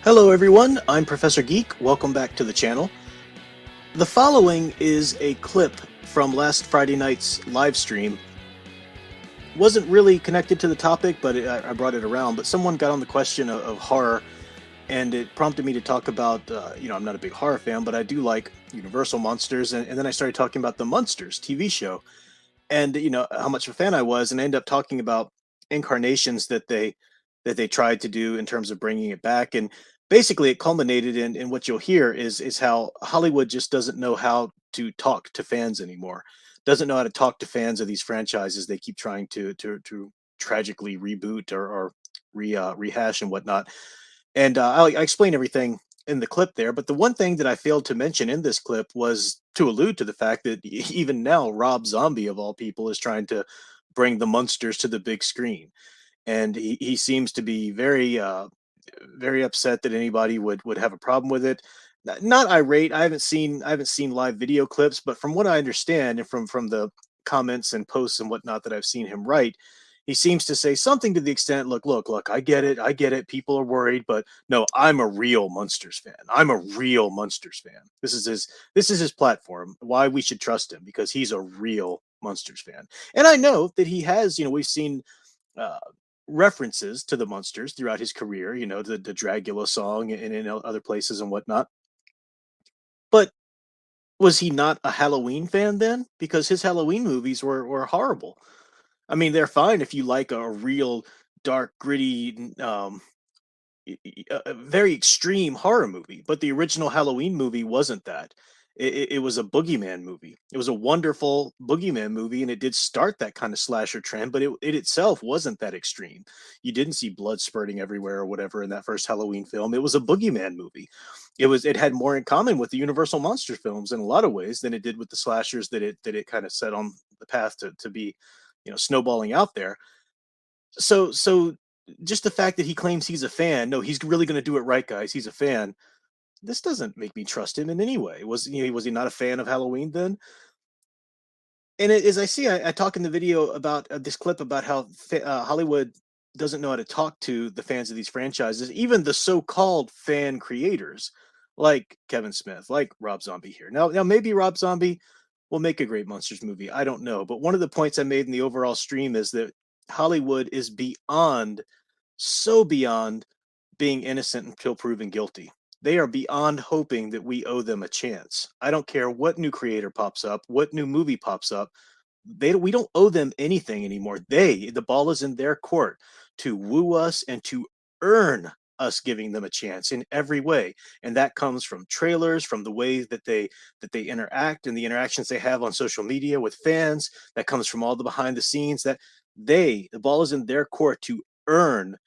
Hello everyone, I'm Professor Geek. Welcome back to the channel. The following is a clip from last Friday night's live stream. Wasn't really connected to the topic, but I brought it around. But someone got on the question of horror, and it prompted me to talk about, I'm not a big horror fan, but I do like Universal Monsters. And then I started talking about the Munsters TV show and, how much of a fan I was. And I ended up talking about incarnations that they tried to do in terms of bringing it back. And basically, it culminated in what you'll hear is how Hollywood just doesn't know how to talk to fans anymore. Doesn't know how to talk to fans of these franchises they keep trying to tragically reboot or rehash and whatnot. And I explain everything in the clip there. But the one thing that I failed to mention in this clip was to allude to the fact that even now, Rob Zombie, of all people, is trying to bring the Munsters to the big screen. And he seems to be very upset that anybody would have a problem with it. Not irate. I haven't seen live video clips, but from what I understand and from the comments and posts and whatnot that I've seen him write, he seems to say something to the extent, look, I get it. People are worried, but no, I'm a real Munsters fan. I'm a real Munsters fan. This is his platform. Why we should trust him, because he's a real Munsters fan. And I know that he has, we've seen uh, references to the Munsters throughout his career, the Dragula song and in other places and whatnot. But was he not a Halloween fan then? Because his Halloween movies were horrible. I mean, they're fine if you like a real dark, gritty, a very extreme horror movie, but the original Halloween movie wasn't that. It was a boogeyman movie. It was a wonderful boogeyman movie, and it did start that kind of slasher trend, but it itself wasn't that extreme. You didn't see blood spurting everywhere or whatever in that first Halloween film. It was a boogeyman movie. It had more in common with the Universal Monster films in a lot of ways than it did with the slashers that it kind of set on the path to be, snowballing out there. So just the fact that he claims he's a fan, no, he's really going to do it right, guys. He's a fan. This doesn't make me trust him in any way. Was he not a fan of Halloween then? And as I see, I talk in the video about this clip about how Hollywood doesn't know how to talk to the fans of these franchises, even the so-called fan creators, like Kevin Smith, like Rob Zombie here. Now maybe Rob Zombie will make a great Monsters movie. I don't know, but one of the points I made in the overall stream is that Hollywood is beyond, so beyond being innocent until proven guilty. They are beyond hoping that we owe them a chance. I don't care what new creator pops up, what new movie pops up. We don't owe them anything anymore. The ball is in their court to woo us and to earn us giving them a chance in every way. And that comes from trailers, from the way that they interact and the interactions they have on social media with fans. That comes from all the behind the scenes. The ball is in their court to earn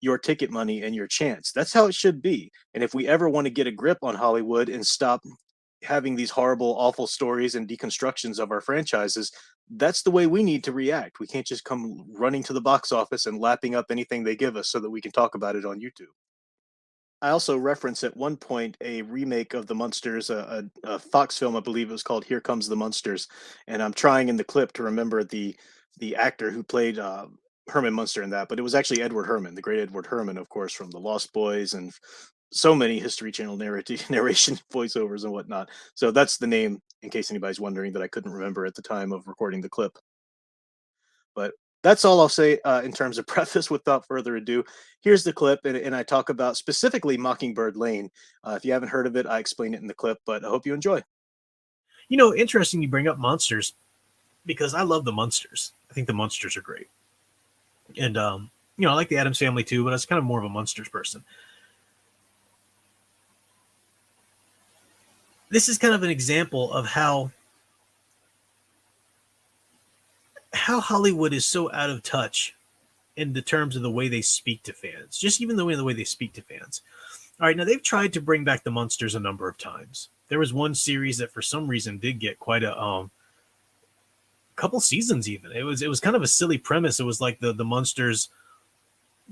your ticket money and your chance. That's how it should be. And if we ever want to get a grip on Hollywood and stop having these horrible, awful stories and deconstructions of our franchises, that's the way we need to react. We can't just come running to the box office and lapping up anything they give us so that we can talk about it on YouTube. I also reference at one point a remake of the Munsters, a Fox film, I believe it was called "Here Comes the Munsters," and I'm trying in the clip to remember the actor who played Herman Munster in that, but it was actually Edward Herman, the great Edward Herman, of course, from The Lost Boys and so many History Channel narration voiceovers and whatnot. So that's the name, in case anybody's wondering, that I couldn't remember at the time of recording the clip. But that's all I'll say in terms of preface. Without further ado, here's the clip, and I talk about specifically Mockingbird Lane. If you haven't heard of it, I explain it in the clip, but I hope you enjoy. Interesting you bring up monsters because I love the Munsters. I think the Munsters are great. And, I like the Addams Family too, but I was kind of more of a Munsters person. This is kind of an example of how Hollywood is so out of touch in the terms of the way they speak to fans, just even the way they speak to fans. All right, now they've tried to bring back the Munsters a number of times. There was one series that for some reason did get quite a couple seasons even. It was kind of a silly premise. It was like the Munsters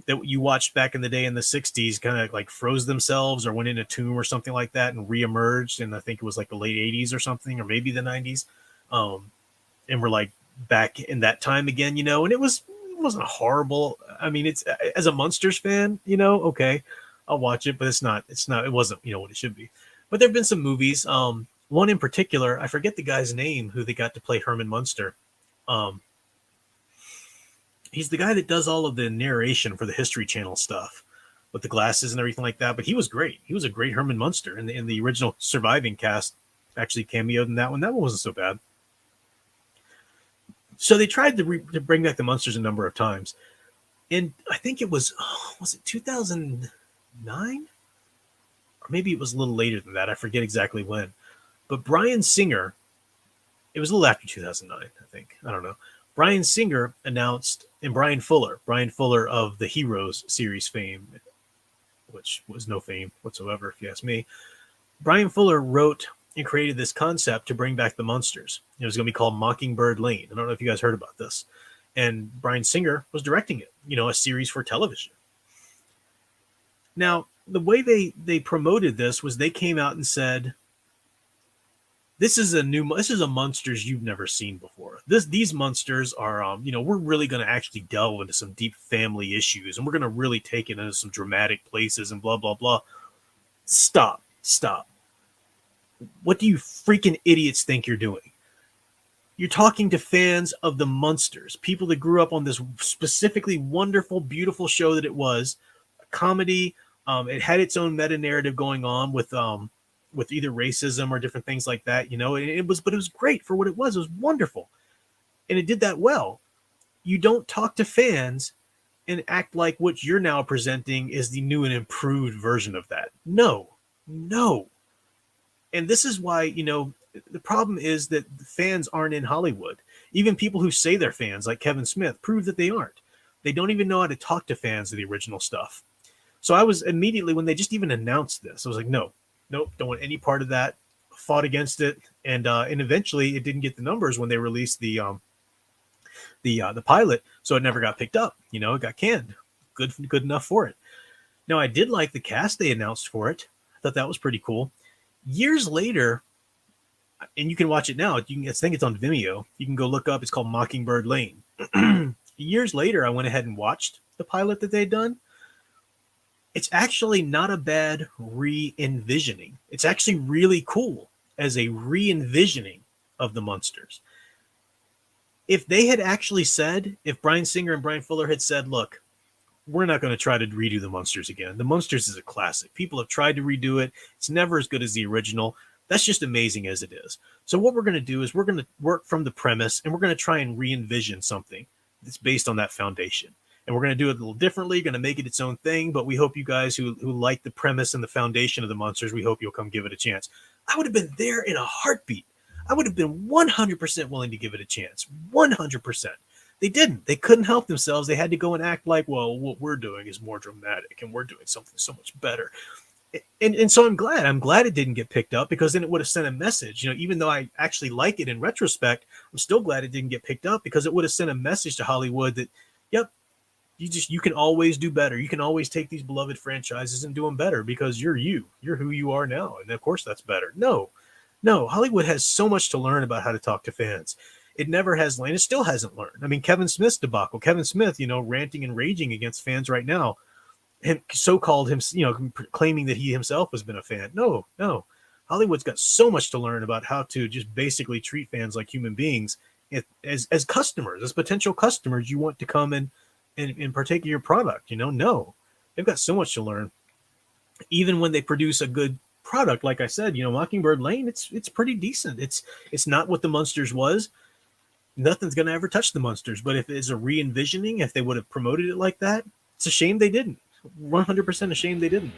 that you watched back in the day in the 60s kind of like froze themselves or went in a tomb or something like that and reemerged. And I think it was like the late 80s or something, or maybe the 90s. And we're like back in that time again, and it wasn't horrible. I mean, it's as a Munsters fan, okay. I'll watch it, but it wasn't, what it should be. But there've been some movies. One in particular, I forget the guy's name who they got to play Herman Munster. Um, he's the guy that does all of the narration for the History Channel stuff with the glasses and everything like that. But he was great. He was a great Herman Munster, and in the original surviving cast actually cameoed in that one. That one wasn't so bad. So they tried to bring back the Munsters a number of times, and I think it was it 2009, or maybe it was a little later than that. I forget exactly when. But Bryan Singer, it was a little after 2009, I think. I don't know. Bryan Singer announced, and Brian Fuller of the Heroes series fame, which was no fame whatsoever, if you ask me. Brian Fuller wrote and created this concept to bring back the Munsters. It was going to be called Mockingbird Lane. I don't know if you guys heard about this. And Bryan Singer was directing it, a series for television. Now, the way they promoted this was they came out and said, this is a Munsters you've never seen before. These Munsters are, we're really going to actually delve into some deep family issues, and we're going to really take it into some dramatic places and blah, blah, blah. Stop. What do you freaking idiots think you're doing? You're talking to fans of the Munsters, people that grew up on this specifically wonderful, beautiful show that it was, a comedy. It had its own meta narrative going on with either racism or different things like that, but it was great for what it was. It was wonderful. And it did that well. You don't talk to fans and act like what you're now presenting is the new and improved version of that. No. And this is why, the problem is that the fans aren't in Hollywood. Even people who say they're fans, like Kevin Smith, prove that they aren't. They don't even know how to talk to fans of the original stuff. So I was immediately, when they just even announced this, I was like, nope, don't want any part of that. Fought against it, and eventually it didn't get the numbers when they released the pilot, so it never got picked up. It got canned. Good enough for it. Now, I did like the cast they announced for it. I thought that was pretty cool. Years later, and you can watch it now. I think it's on Vimeo. You can go look up. It's called Mockingbird Lane. Years later, I went ahead and watched the pilot that they'd done. It's actually not a bad re-envisioning. It's actually really cool as a re-envisioning of the Munsters. If they had actually said, if Bryan Singer and Brian Fuller had said, look, we're not going to try to redo the Munsters again. The Munsters is a classic. People have tried to redo it. It's never as good as the original. That's just amazing as it is. So what we're going to do is we're going to work from the premise, and we're going to try and re-envision something that's based on that foundation. And we're going to do it a little differently, going to make it its own thing, but we hope you guys who like the premise and the foundation of the Munsters, we hope you'll come give it a chance. I would have been there in a heartbeat. I would have been 100% willing to give it a chance. 100%. They didn't. They couldn't help themselves. They had to go and act like, well, what we're doing is more dramatic, and we're doing something so much better. And so I'm glad it didn't get picked up, because then it would have sent a message. Even though I actually like it in retrospect, I'm still glad it didn't get picked up, because it would have sent a message to Hollywood that, yep, you can always do better. You can always take these beloved franchises and do them better, because you're who you are now. And of course that's better. No, Hollywood has so much to learn about how to talk to fans. It never has learned. It still hasn't learned. I mean, Kevin Smith's debacle, Kevin Smith, ranting and raging against fans right now, and so-called him, claiming that he himself has been a fan. No. Hollywood's got so much to learn about how to just basically treat fans like human beings, as customers, as potential customers you want to come and partake of your product. No, they've got so much to learn. Even when they produce a good product, like I said, Mockingbird Lane, it's pretty decent. It's not what the Munsters was. Nothing's going to ever touch the Munsters. But if it's a re-envisioning, if they would have promoted it like that, it's a shame they didn't. 100% a shame they didn't.